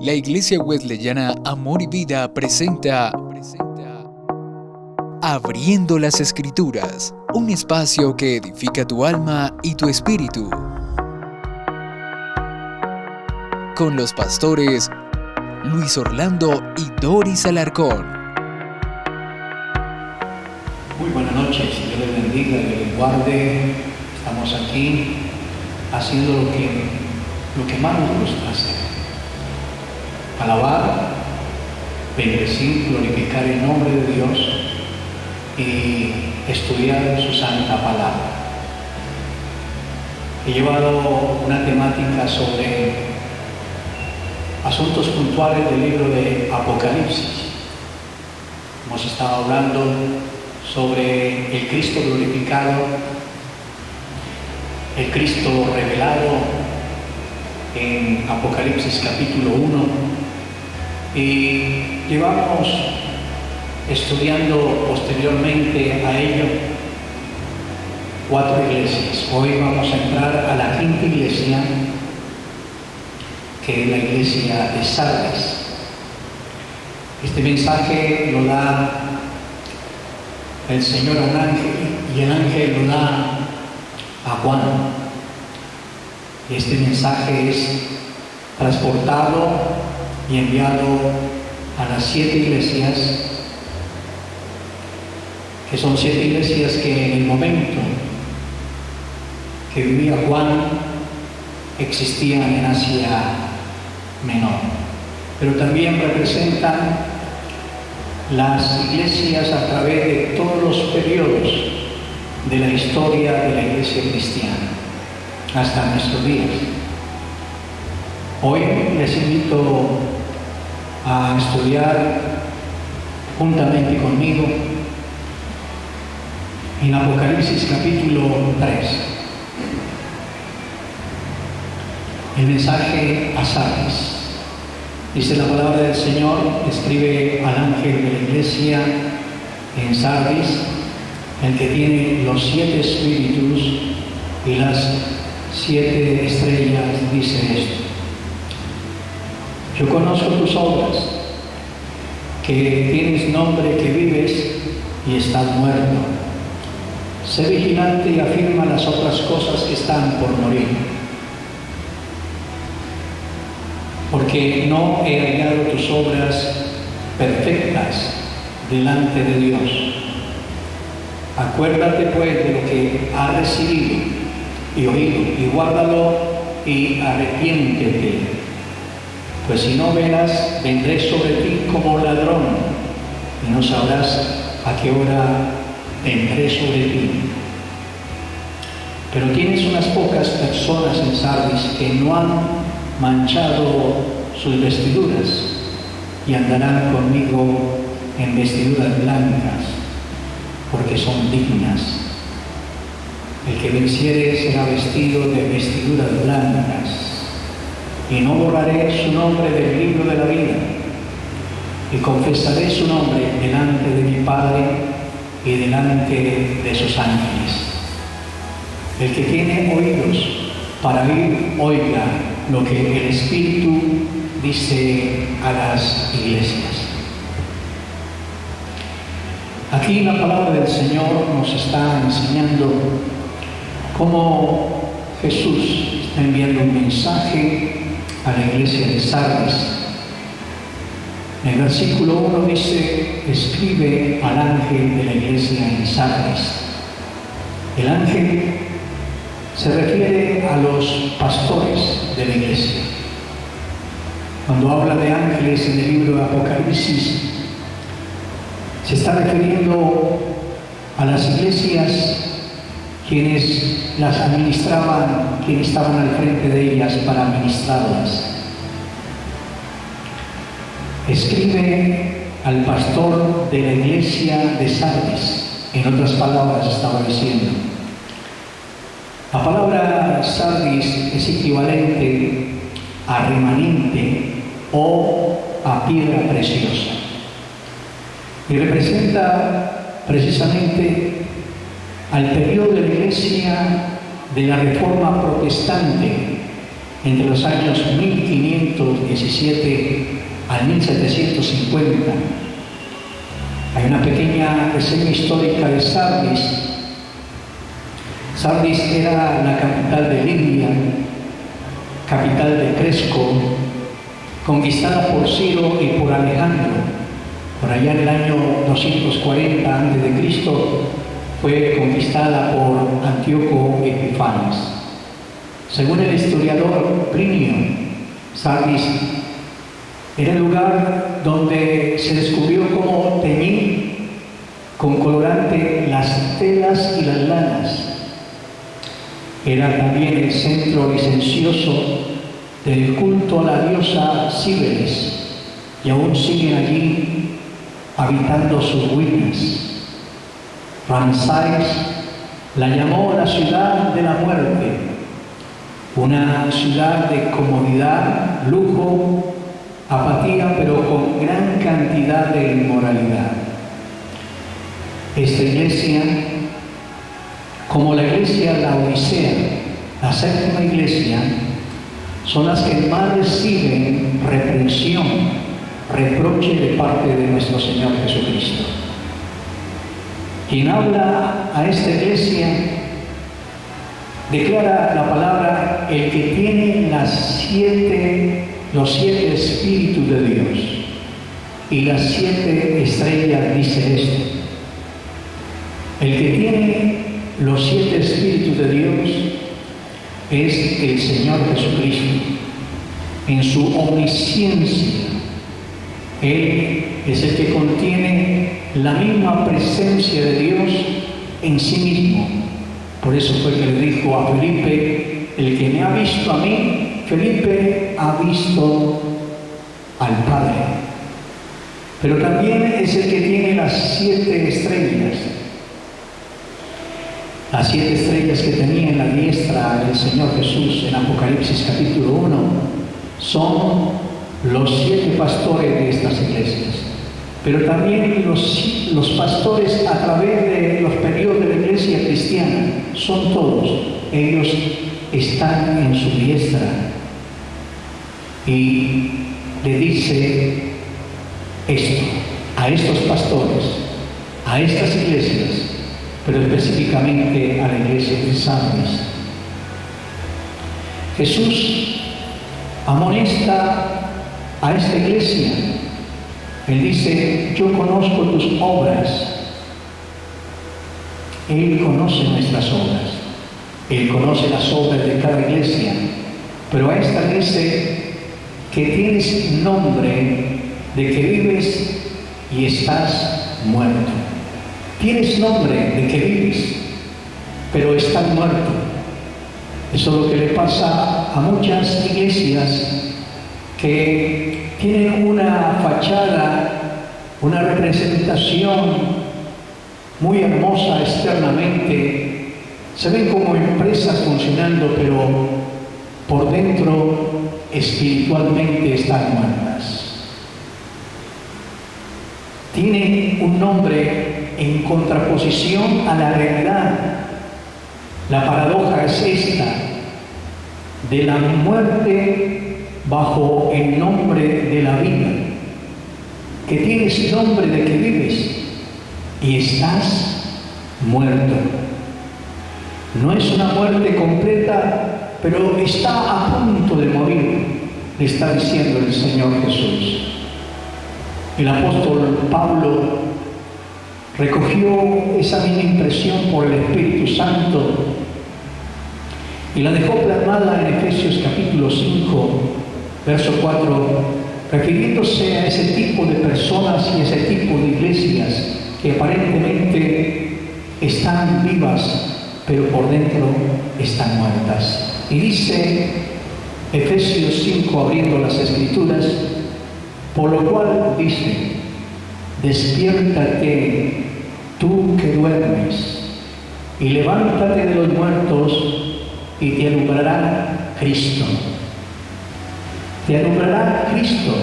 La Iglesia Wesleyana Amor y Vida presenta Abriendo las Escrituras, un espacio que edifica tu alma y tu espíritu. Con los pastores Luis Orlando y Doris Alarcón. Muy buenas noches, Dios les bendiga, Dios les guarde. Estamos aquí haciendo lo que más nos gusta hacer. Alabar, bendecir, glorificar el nombre de Dios y estudiar su santa palabra. He llevado una temática sobre asuntos puntuales del libro de Apocalipsis. Hemos estado hablando sobre el Cristo glorificado, el Cristo revelado en Apocalipsis capítulo 1, y llevamos estudiando posteriormente a ello 4 iglesias. Hoy vamos a entrar a la 5ª iglesia, que es la iglesia de Sardis. Este mensaje lo da el Señor a un ángel, y el ángel lo da a Juan. Y este mensaje es transportado y enviado a las 7 iglesias, que son 7 iglesias que en el momento que vivía Juan existían en Asia Menor, pero también representan las iglesias a través de todos los periodos de la historia de la iglesia cristiana hasta nuestros días. Hoy les invito a estudiar juntamente conmigo en Apocalipsis capítulo 3 el mensaje a Sardis. Dice la palabra del Señor, escribe al ángel de la iglesia en Sardis, el que tiene los 7 espíritus y las 7 estrellas, dice esto: yo conozco tus obras, que tienes nombre, que vives y estás muerto. Sé vigilante y afirma las otras cosas que están por morir, porque no he hallado tus obras perfectas delante de Dios. Acuérdate pues de lo que has recibido y oído, y guárdalo y arrepiéntete. Pues si no velas, vendré sobre ti como ladrón, y no sabrás a qué hora vendré sobre ti. Pero tienes unas pocas personas en Sardis que no han manchado sus vestiduras, y andarán conmigo en vestiduras blancas, porque son dignas. El que venciere será vestido de vestiduras blancas, y no borraré su nombre del libro de la vida, y confesaré su nombre delante de mi Padre y delante de sus ángeles. El que tiene oídos para oír, oiga lo que el Espíritu dice a las iglesias. Aquí la palabra del Señor nos está enseñando cómo Jesús está enviando un mensaje a la iglesia de Sardis. En el versículo 1 dice: escribe al ángel de la iglesia en Sardis. El ángel se refiere a los pastores de la iglesia. Cuando habla de ángeles en el libro de Apocalipsis, se está refiriendo a las iglesias quienes las administraban, quienes estaban al frente de ellas para administrarlas. Escribe al pastor de la iglesia de Sardis, en otras palabras estaba diciendo. La palabra Sardis es equivalente a remanente o a piedra preciosa, y representa precisamente al periodo de la iglesia de la Reforma protestante, entre los años 1517 al 1750. Hay una pequeña reseña histórica de Sardis. Sardis era la capital de Libia, capital de Cresco, conquistada por Ciro y por Alejandro. Por allá en el año 240 a.C. fue conquistada por Antíoco Epifanes. Según el historiador Plinio, Sardis era el lugar donde se descubrió cómo teñir con colorante las telas y las lanas. Era también el centro licencioso del culto a la diosa Cíbeles, y aún siguen allí habitando sus ruinas. Ramsés la llamó la ciudad de la muerte, una ciudad de comodidad, lujo, apatía, pero con gran cantidad de inmoralidad. Esta iglesia, como la iglesia Laodicea, la séptima iglesia, son las que más reciben reprensión, reproche de parte de nuestro Señor Jesucristo. Quien habla a esta iglesia declara la palabra: el que tiene los 7 espíritus de Dios y las 7 estrellas, dice esto. El que tiene los 7 espíritus de Dios es el Señor Jesucristo. En su omnisciencia, Él es el que contiene la misma presencia de Dios en sí mismo. Por eso fue que le dijo a Felipe: el que me ha visto a mí, Felipe, ha visto al Padre. Pero también es el que tiene las 7 estrellas. Las 7 estrellas que tenía en la diestra del Señor Jesús en Apocalipsis capítulo 1 son los 7 pastores de estas iglesias. Pero también los pastores a través de los periodos de la iglesia cristiana son todos. Ellos están en su diestra. Y le dice esto a estos pastores, a estas iglesias, pero específicamente a la iglesia de Sardis. Jesús amonesta a esta iglesia. Él dice: yo conozco tus obras. Él conoce nuestras obras. Él conoce las obras de cada iglesia. Pero a esta dice que tienes nombre de que vives y estás muerto. Tienes nombre de que vives, pero estás muerto. Eso es lo que le pasa a muchas iglesias que tienen una fachada, una representación muy hermosa externamente. Se ven como empresas funcionando, pero por dentro espiritualmente están muertas. Tiene un nombre en contraposición a la realidad. La paradoja es esta: de la muerte bajo el nombre de la vida, que tienes nombre de que vives y estás muerto. No es una muerte completa, pero está a punto de morir, le está diciendo el Señor Jesús. El apóstol Pablo recogió esa misma impresión por el Espíritu Santo y la dejó plasmada en Efesios capítulo 5, verso 4, refiriéndose a ese tipo de personas y a ese tipo de iglesias que aparentemente están vivas, pero por dentro están muertas. Y dice Efesios 5, abriendo las Escrituras: por lo cual dice: despiértate tú que duermes, y levántate de los muertos, y te alumbrará Cristo. Te alumbrará Cristo.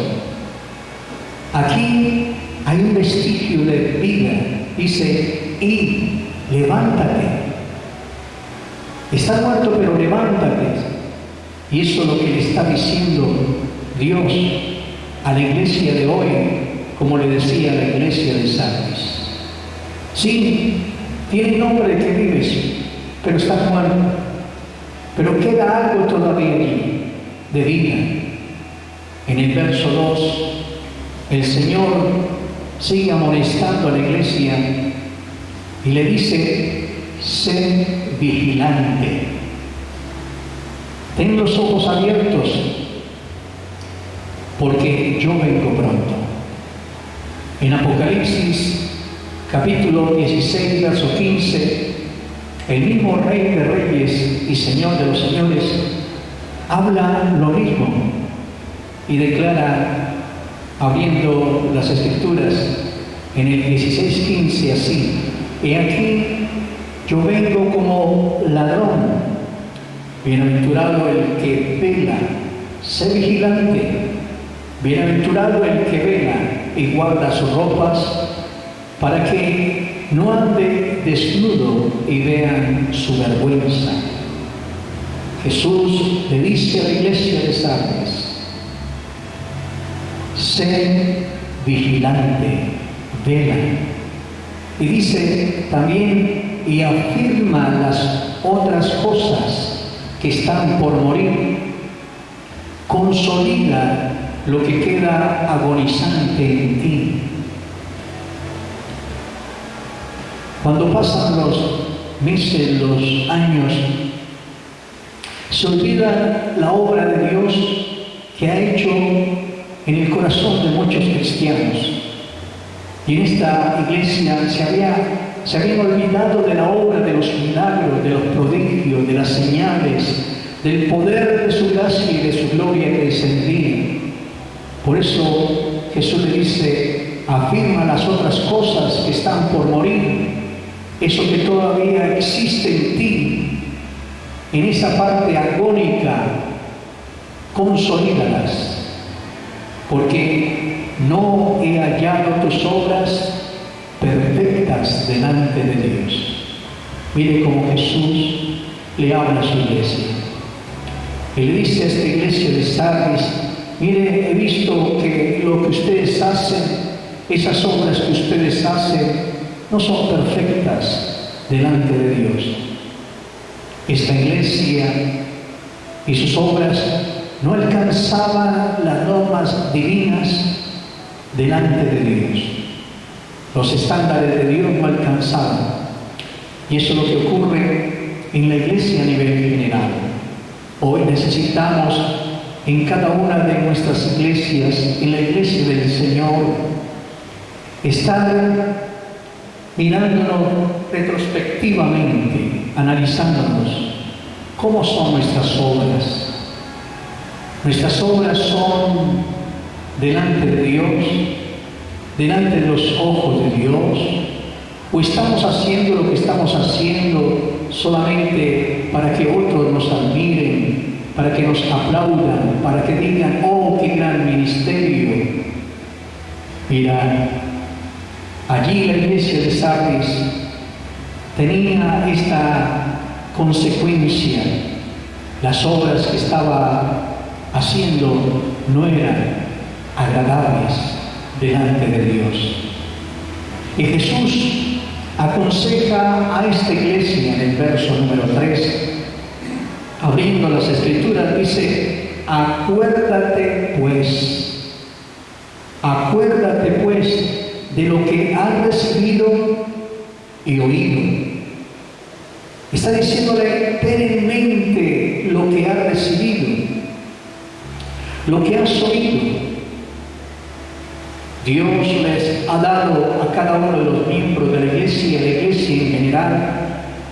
Aquí hay un vestigio de vida. Dice: y levántate. Estás muerto, pero levántate. Y eso es lo que le está diciendo Dios a la iglesia de hoy, como le decía a la iglesia de Sardis. Sí, tiene nombre de que vives, pero está muerto. Pero queda algo todavía allí, de vida. En el verso 2, el Señor sigue amonestando a la iglesia y le dice: sé vigilante. Ten los ojos abiertos, porque yo vengo pronto. En Apocalipsis, capítulo 16, verso 15, el mismo Rey de Reyes y Señor de los Señores habla lo mismo y declara, abriendo las Escrituras, en el 16:15 así: he aquí, yo vengo como ladrón. Bienaventurado el que vela, sé vigilante. Bienaventurado el que vela y guarda sus ropas, para que no ande desnudo y vean su vergüenza. Jesús le dice a la iglesia de Sardis: sé vigilante, vela. Y dice también, y afirma las otras cosas que están por morir, consolida lo que queda agonizante en ti. Cuando pasan los meses, los años, se olvida la obra de Dios que ha hecho en el corazón de muchos cristianos. Y en esta iglesia se habían olvidado de la obra, de los milagros, de los prodigios, de las señales, del poder de su gracia y de su gloria que descendía. Por eso Jesús le dice: afirma las otras cosas que están por morir, eso que todavía existe en ti, en esa parte agónica, consolídalas, porque no he hallado tus obras perfectas delante de Dios. Mire cómo Jesús le habla a su iglesia. Y le dice a esta iglesia de Sardis: mire, he visto que lo que ustedes hacen, esas obras que ustedes hacen, no son perfectas delante de Dios. Esta iglesia y sus obras no alcanzaban las normas divinas delante de Dios. Los estándares de Dios no alcanzaban. Y eso es lo que ocurre en la iglesia a nivel general. Hoy necesitamos en cada una de nuestras iglesias, en la iglesia del Señor, estar mirándonos retrospectivamente, analizándonos cómo son nuestras obras. Nuestras obras son delante de Dios, delante de los ojos de Dios, o estamos haciendo lo que estamos haciendo solamente para que otros nos admiren, para que nos aplaudan, para que digan: oh, qué gran ministerio. Mira, allí la iglesia de Sardis tenía esta consecuencia: las obras que estaba haciendo no eran agradables delante de Dios. Y Jesús aconseja a esta iglesia en el verso número 3, abriendo las Escrituras, dice: acuérdate pues de lo que has recibido y oído. Está diciéndole: ten en mente lo que has recibido, lo que has oído. Dios les ha dado a cada uno de los miembros de la iglesia en general,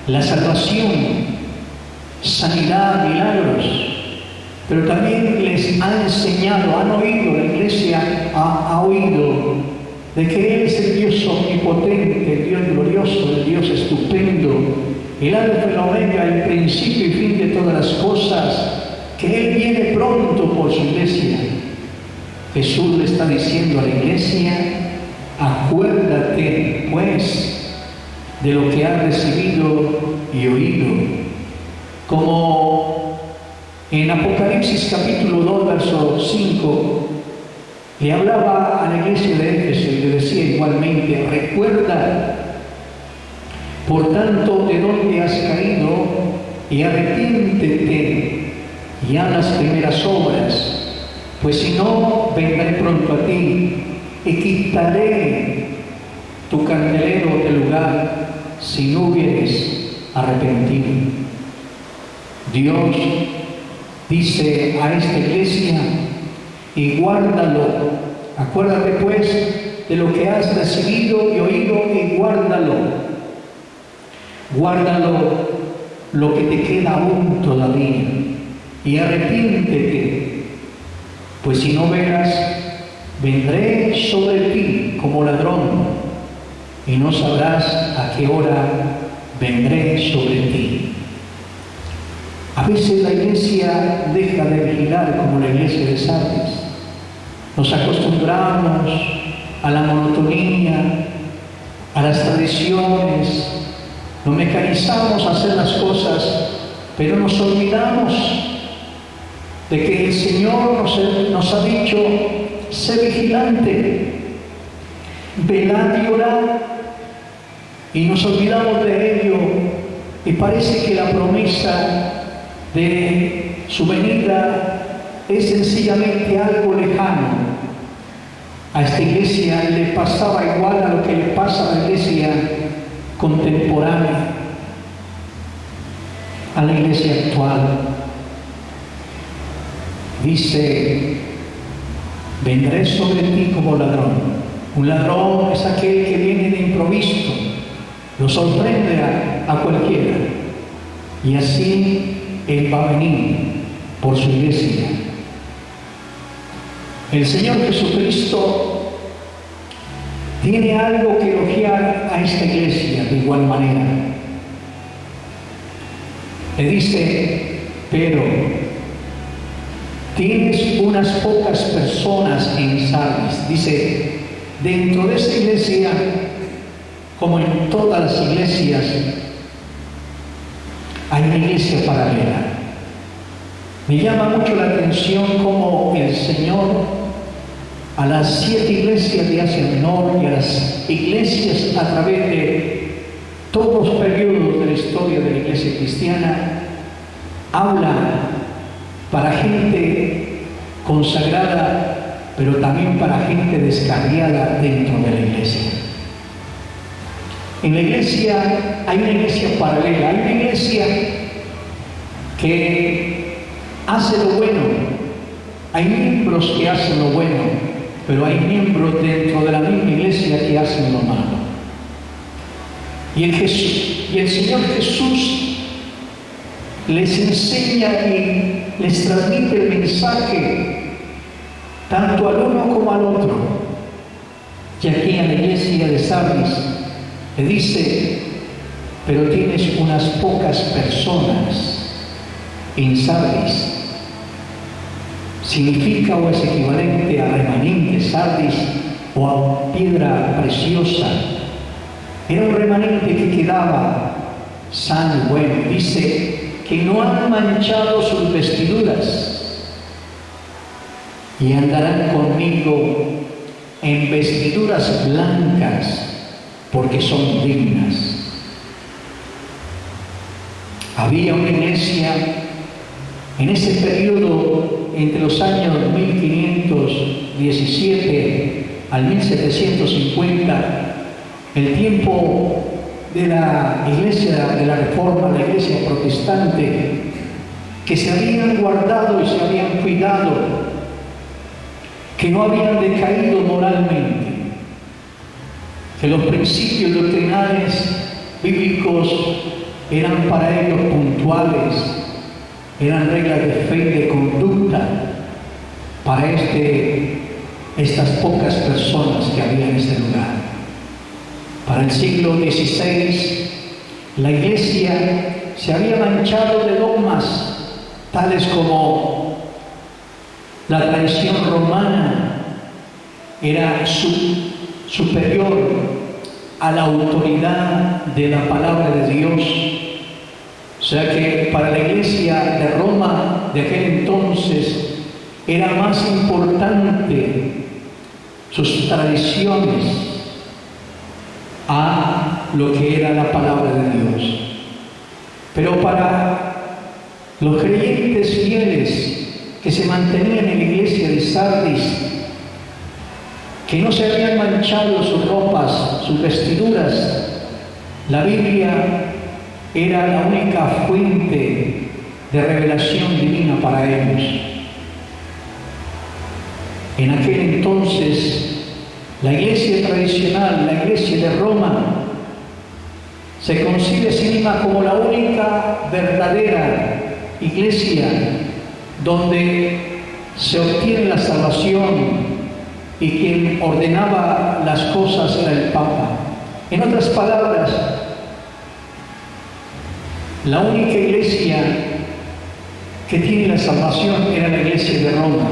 la salvación, sanidad, milagros, pero también les ha enseñado, han oído, la iglesia ha oído de que Él es el Dios omnipotente, el Dios glorioso, el Dios estupendo, el Alfa y la Omega, el principio y fin de todas las cosas, que Él viene pronto por su iglesia. Jesús le está diciendo a la iglesia: acuérdate pues de lo que has recibido y oído. Como En Apocalipsis capítulo 2, verso 5, le hablaba a la iglesia de Éfeso y le decía igualmente: recuerda, por tanto, de dónde has caído, y arrepiéntete y haz las primeras obras, pues si no, vendré pronto a ti y quitaré tu candelero del lugar si no hubieres arrepentido. Dios dice a esta iglesia: y guárdalo, acuérdate pues de lo que has recibido y oído, y guárdalo, lo que te queda aún todavía, y arrepiéntete, pues si no verás, vendré sobre ti como ladrón, y no sabrás a qué hora vendré sobre ti. A veces la iglesia deja de vigilar, como la iglesia de Sardis. Nos acostumbramos a la monotonía, a las tradiciones, nos mecanizamos a hacer las cosas, pero nos olvidamos de que el Señor nos ha dicho: sé vigilante, velad y orad, y nos olvidamos de ello, y parece que la promesa de su venida es sencillamente algo lejano. A esta iglesia le pasaba igual a lo que le pasa a la iglesia contemporánea, a la iglesia actual. Dice: vendré sobre ti como ladrón. Un ladrón es aquel que viene de improviso, lo sorprende a cualquiera, y así Él va a venir por su iglesia. El Señor Jesucristo tiene algo que elogiar a esta iglesia de igual manera. Le dice: pero tienes unas pocas personas en Sardis. Dice: dentro de esa iglesia, como en todas las iglesias, hay una iglesia paralela. Me llama mucho la atención cómo el Señor a las 7 iglesias de Asia Menor y a las iglesias a través de todos los periodos de la historia de la iglesia cristiana habla para gente consagrada, pero también para gente descarriada dentro de la iglesia. En la iglesia hay una iglesia paralela, hay una iglesia que hace lo bueno, hay miembros que hacen lo bueno, pero hay miembros dentro de la misma iglesia que hacen lo malo. Y el Señor Jesús les enseña y les transmite el mensaje tanto al uno como al otro. Y aquí en la iglesia de Sardis le dice: pero tienes unas pocas personas en Sardis. Significa o es equivalente a remanente Sardis o a piedra preciosa. Era un remanente que quedaba sano y bueno. Dice que no han manchado sus vestiduras y andarán conmigo en vestiduras blancas, porque son dignas. Había una iglesia en ese periodo entre los años 1517 al 1750, el tiempo de la iglesia de la Reforma, la iglesia protestante, que se habían guardado y se habían cuidado, que no habían decaído moralmente, que los principios doctrinales bíblicos eran para ellos puntuales, eran reglas de fe y de conducta para estas pocas personas que había en este lugar. Para el siglo XVI, la iglesia se había manchado de dogmas tales como la tradición romana era superior a la autoridad de la palabra de Dios. O sea que para la iglesia de Roma de aquel entonces era más importante sus tradiciones a lo que era la palabra de Dios. Pero para los creyentes fieles que se mantenían en la iglesia de Sardis, que no se habían manchado sus ropas, sus vestiduras, la Biblia era la única fuente de revelación divina para ellos. En aquel entonces, la iglesia tradicional, la iglesia de Roma, se concibe a sí misma como la única verdadera iglesia donde se obtiene la salvación, y quien ordenaba las cosas era el Papa. En otras palabras, la única iglesia que tiene la salvación era la iglesia de Roma.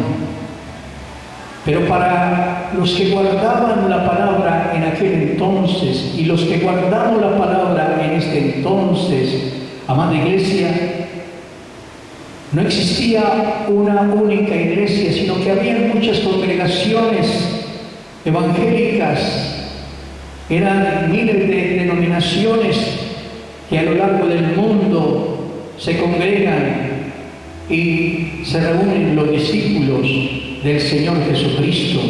Pero para los que guardaban la palabra en aquel entonces y los que guardamos la palabra en este entonces, amada iglesia, no existía una única iglesia, sino que había muchas congregaciones evangélicas. Eran miles de denominaciones que a lo largo del mundo se congregan y se reúnen los discípulos del Señor Jesucristo,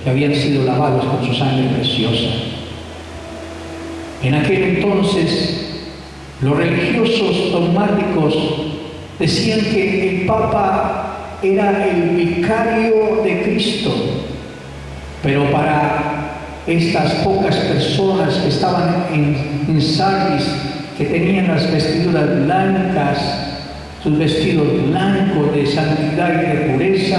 que habían sido lavados con su sangre preciosa. En aquel entonces, los religiosos dogmáticos decían que el Papa era el vicario de Cristo, pero para estas pocas personas que estaban en Sardis, que tenían las vestiduras blancas, sus vestidos blancos de santidad y de pureza,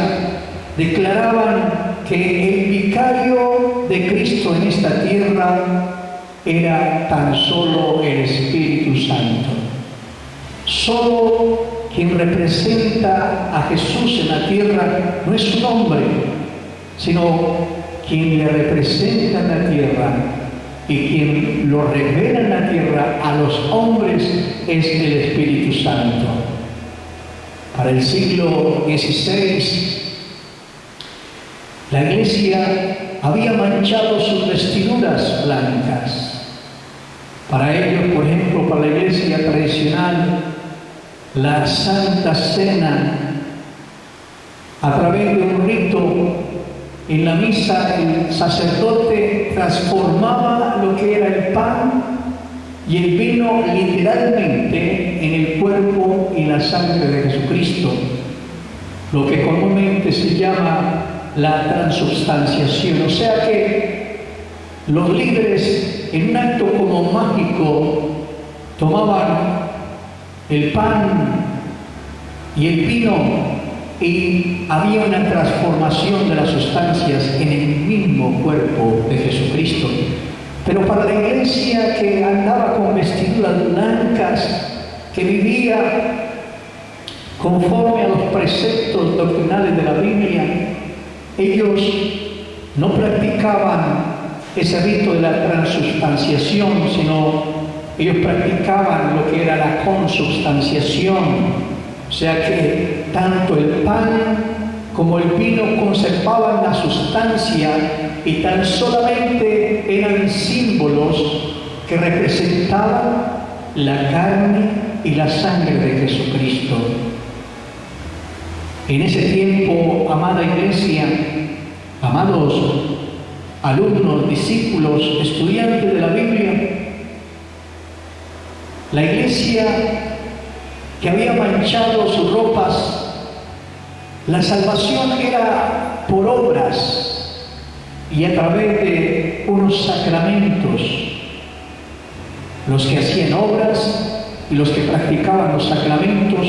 declaraban que el vicario de Cristo en esta tierra era tan solo el Espíritu Santo. Solo quien representa a Jesús en la tierra no es un hombre, sino quien le representa en la tierra y quien lo revela en la tierra a los hombres es el Espíritu Santo. Para el siglo XVI, la iglesia había manchado sus vestiduras blancas. Para ellos, por ejemplo, para la iglesia tradicional, la Santa Cena, a través de un rito en la misa, el sacerdote transformaba lo que era el pan y el vino literalmente en el cuerpo y la sangre de Jesucristo, lo que comúnmente se llama la transubstanciación. O sea que los líderes, en un acto como mágico, tomaban el pan y el vino y había una transformación de las sustancias en el mismo cuerpo de Jesucristo. Pero para la iglesia que andaba con vestiduras blancas, que vivía conforme a los preceptos doctrinales de la Biblia, ellos no practicaban ese rito de la transubstanciación, sino ellos practicaban lo que era la consubstanciación. O sea que tanto el pan como el vino conservaban la sustancia y tan solamente eran símbolos que representaban la carne y la sangre de Jesucristo. En ese tiempo, amada iglesia, amados alumnos, discípulos, estudiantes de la Biblia, la iglesia que había manchado sus ropas, la salvación era por obras y a través de unos sacramentos. Los que hacían obras y los que practicaban los sacramentos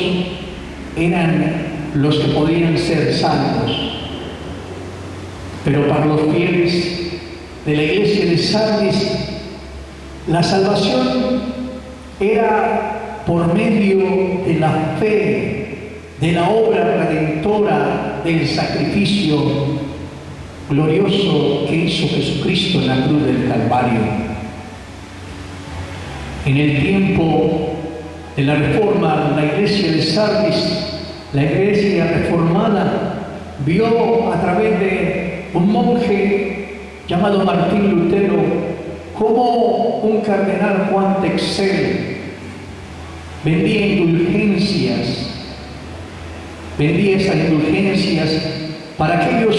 eran los que podían ser salvos. Pero para los fieles de la iglesia de Sardis, la salvación era por medio de la fe, de la obra redentora, del sacrificio glorioso que hizo Jesucristo en la cruz del Calvario. En el tiempo En la Reforma, la iglesia de Sardis, la iglesia reformada, vio a través de un monje llamado Martín Lutero cómo un cardenal Juan Texel vendía indulgencias, vendía esas indulgencias para aquellos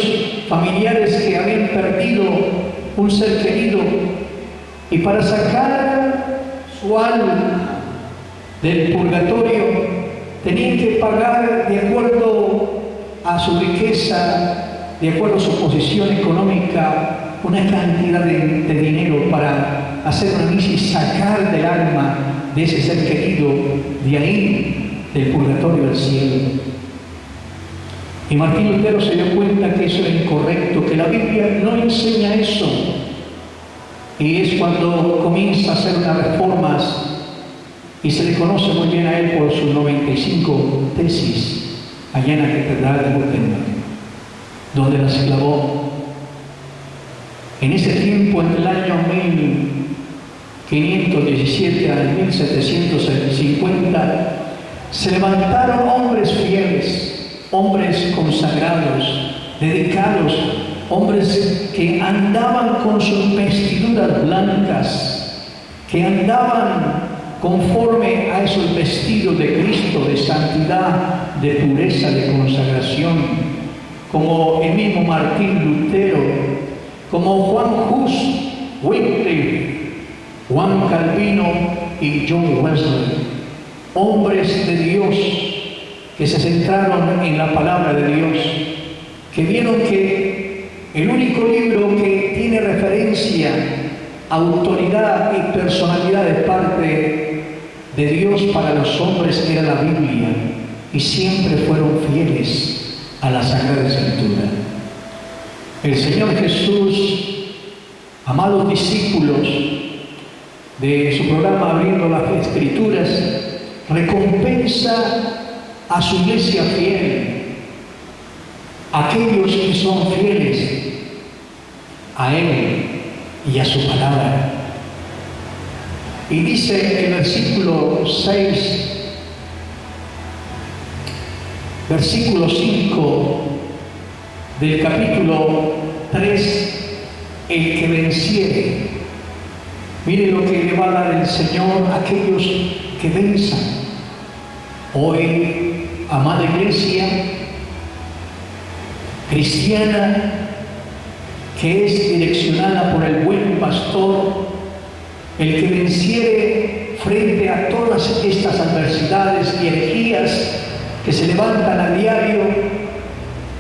familiares que habían perdido un ser querido y para sacar su alma del purgatorio tenían que pagar de acuerdo a su riqueza, de acuerdo a su posición económica, una cantidad de dinero para hacer una misa y sacar del alma de ese ser querido de ahí, del purgatorio al cielo. Y Martín Lutero se dio cuenta que eso era incorrecto, que la Biblia no enseña eso. Y es cuando comienza a hacer unas reformas y se le conoce muy bien a él por sus 95 tesis allá en la Catedral de Wittenberg, donde las clavó. En ese tiempo, entre el año 1517 al 1750, se levantaron hombres fieles, hombres consagrados, dedicados, hombres que andaban con sus vestiduras blancas, que andaban conforme a esos vestidos de Cristo, de santidad, de pureza, de consagración, como el mismo Martín Lutero, como Juan Hus, Wycliffe, Juan Calvino y John Wesley, hombres de Dios que se centraron en la palabra de Dios, que vieron que el único libro que tiene referencia, autoridad y personalidad de parte de Dios para los hombres era la Biblia, y siempre fueron fieles a la Sagrada Escritura. El Señor Jesús, amados discípulos de su programa Abriendo las Escrituras, recompensa a su iglesia fiel, aquellos que son fieles a Él y a su palabra. Y dice el versículo 6, versículo 5 del capítulo 3, el que venciere. Mire lo que le va a dar el Señor a aquellos que venzan. Hoy, amada iglesia cristiana, que es direccionada por el buen pastor, el que venciere frente a todas estas adversidades y herejías que se levantan a diario,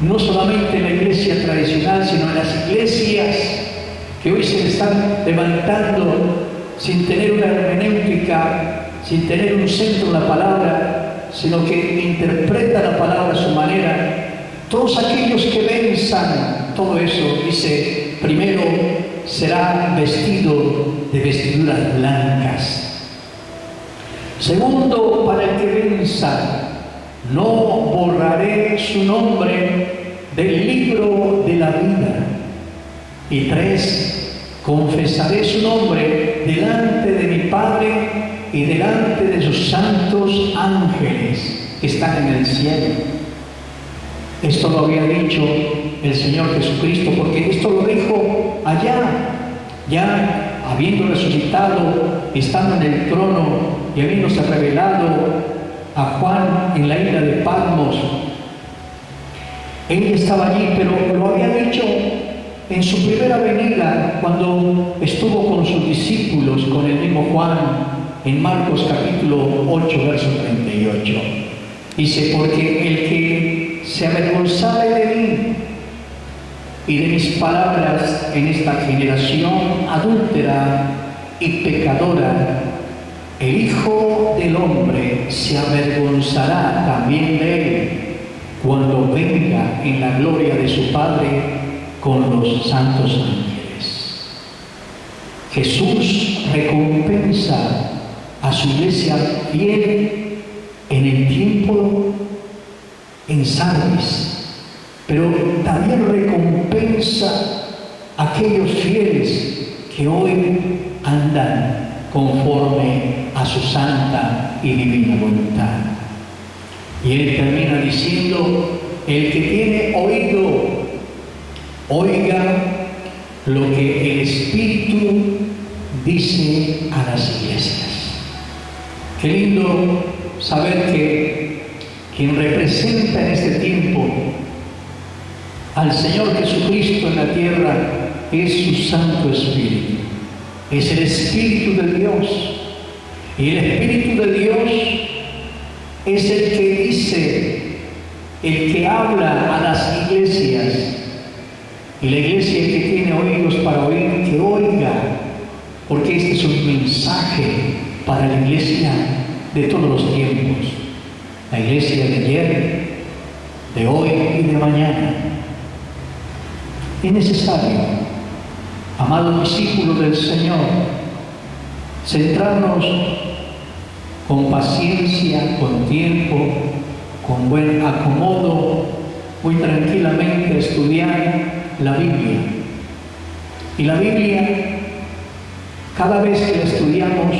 no solamente en la iglesia tradicional, sino en las iglesias que hoy se están levantando sin tener una hermenéutica, sin tener un centro en la palabra, sino que interpretan la palabra a su manera. Todos aquellos que venzan todo eso, dice, primero será vestido de vestiduras blancas. Segundo, para el que venza, no borraré su nombre del libro de la vida. Y 3, confesaré su nombre delante de mi Padre y delante de sus santos ángeles que están en el cielo. Esto lo había dicho el Señor Jesucristo, porque esto lo dijo allá, ya habiendo resucitado, estando en el trono y habiéndose revelado a Juan en la isla de Patmos. Él estaba allí, pero lo había dicho en su primera venida, cuando estuvo con sus discípulos, con el mismo Juan, en Marcos capítulo 8, verso 38. Dice, porque el que se avergonzare de mí y de mis palabras en esta generación adúltera y pecadora, el Hijo del Hombre se avergonzará también de él cuando venga en la gloria de su Padre con los santos ángeles. Jesús recompensa a su iglesia fiel en el tiempo en Sardis, pero también recompensa a aquellos fieles que hoy andan conforme a su santa y divina voluntad. Y él termina diciendo: el que tiene oído, oiga lo que el Espíritu dice a las iglesias. Qué lindo saber que quien representa en este tiempo al Señor Jesucristo en la tierra es su Santo Espíritu. Es el Espíritu de Dios. Y el Espíritu de Dios es el que dice, el que habla a las iglesias. Y la iglesia que tiene oídos para oír, que oiga, porque este es un mensaje para la iglesia de todos los tiempos. La iglesia de ayer, de hoy y de mañana. Es necesario, amados discípulos del Señor, centrarnos con paciencia, con tiempo, con buen acomodo, muy tranquilamente a estudiar la Biblia. Y la Biblia, cada vez que la estudiamos,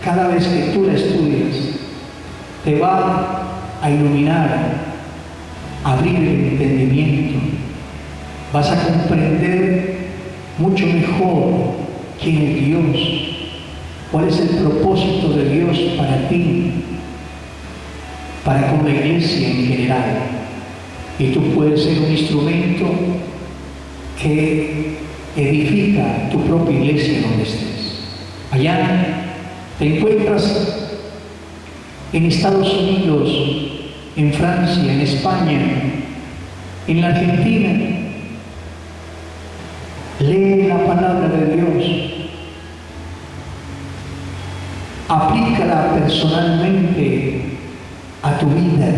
cada vez que tú la estudias, te va a iluminar, a abrir el entendimiento. Vas a comprender mucho mejor quién es Dios, cuál es el propósito de Dios para ti, para con la iglesia en general. Y tú puedes ser un instrumento que edifica tu propia iglesia donde estés. Allá te encuentras en Estados Unidos, en Francia, en España, en la Argentina. Lee la palabra de Dios. Aplícala personalmente a tu vida.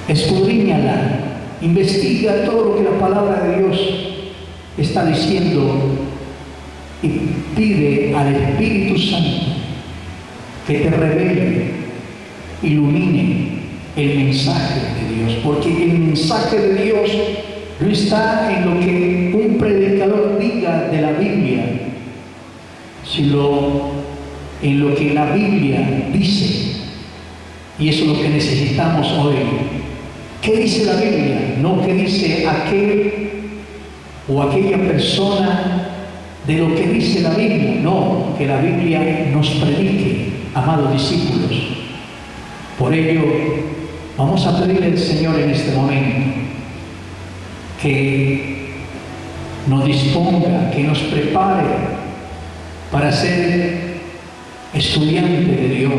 Escudriñala. Investiga todo lo que la palabra de Dios está diciendo y pide al Espíritu Santo que te revele, ilumine el mensaje de Dios, porque el mensaje de Dios no está en lo que un predicador diga de la Biblia, sino en lo que la Biblia dice. Y eso es lo que necesitamos hoy. ¿Qué dice la Biblia? No qué dice aquel o aquella persona de lo que dice la Biblia. No, que la Biblia nos predique, amados discípulos. Por ello, vamos a pedirle al Señor en este momento que nos disponga, que nos prepare para ser estudiante de Dios,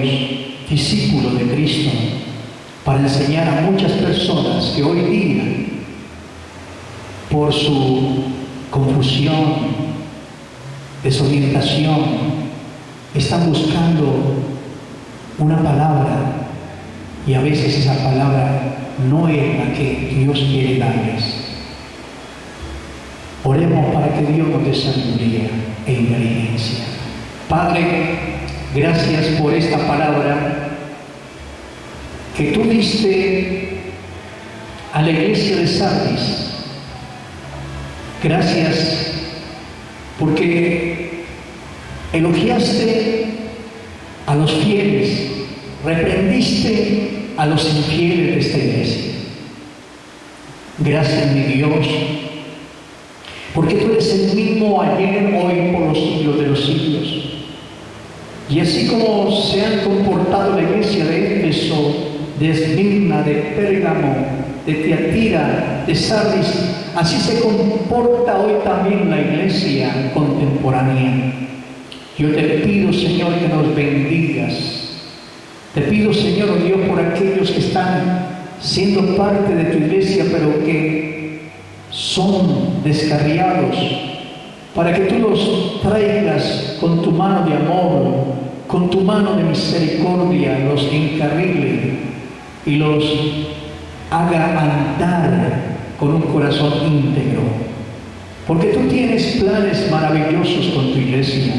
discípulo de Cristo, para enseñar a muchas personas que hoy día, por su confusión, desorientación, están buscando una palabra y a veces esa palabra no es la que Dios quiere darles. Oremos para que Dios nos dé sabiduría e inteligencia. Padre, gracias por esta palabra que tú diste a la iglesia de Sardis. Gracias porque elogiaste a los fieles, reprendiste a los infieles de esta iglesia. Gracias, mi Dios, porque tú eres el mismo ayer, hoy, por los siglos de los siglos. Y así como se han comportado la iglesia de Éfeso, de Esmirna, de Pérgamo, de Tiatira, de Sardis, así se comporta hoy también la iglesia contemporánea. Yo te pido, Señor, que nos bendigas. Te pido, Señor, oh Dios, por aquellos que están siendo parte de tu iglesia, pero que son descarriados, para que tú los traigas con tu mano de amor, con tu mano de misericordia, los encarrile y los haga andar con un corazón íntegro. Porque tú tienes planes maravillosos con tu iglesia.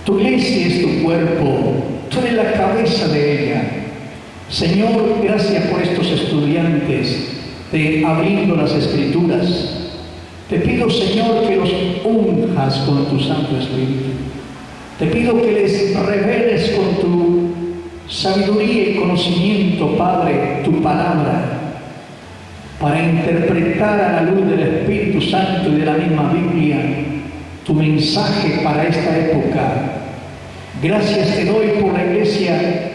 Tu iglesia es tu cuerpo, tú eres la cabeza de ella. Señor, gracias por estos estudiantes de abriendo las Escrituras. Te pido, Señor, que los unjas con tu Santo Espíritu. Te pido que les reveles con tu sabiduría y conocimiento, Padre, tu palabra, para interpretar a la luz del Espíritu Santo y de la misma Biblia tu mensaje para esta época. Gracias te doy por la iglesia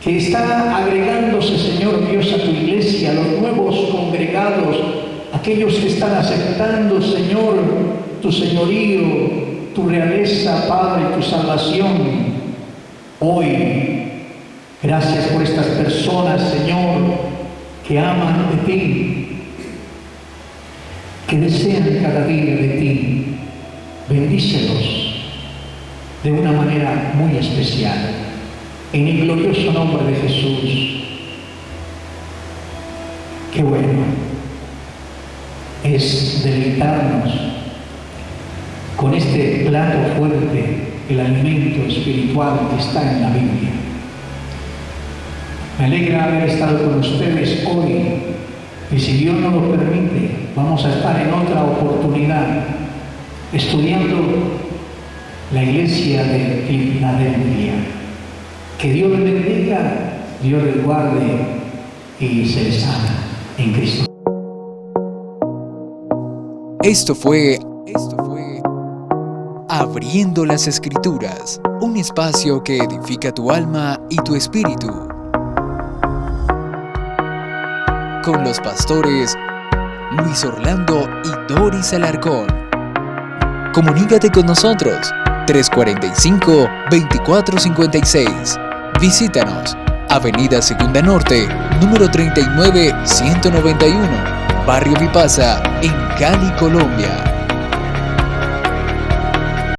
que está agregándose, Señor Dios, a tu iglesia, los nuevos congregados, aquellos que están aceptando, Señor, tu señorío, tu realeza, Padre, tu salvación. Hoy, gracias por estas personas, Señor, que aman de ti, que desean cada día de ti. Bendícelos de una manera muy especial. En el glorioso nombre de Jesús. Qué bueno es deleitarnos con este plato fuerte, el alimento espiritual que está en la Biblia. Me alegra haber estado con ustedes hoy, y si Dios nos lo permite, vamos a estar en otra oportunidad estudiando la iglesia de Filadelfia. Que Dios les bendiga, Dios les guarde y se les ama en Cristo. Esto fue Abriendo las Escrituras, un espacio que edifica tu alma y tu espíritu. Con los pastores Luis Orlando y Doris Alarcón. Comunícate con nosotros 345-2456. Visítanos, Avenida Segunda Norte, número 39-191, Barrio Vipasa, en Cali, Colombia.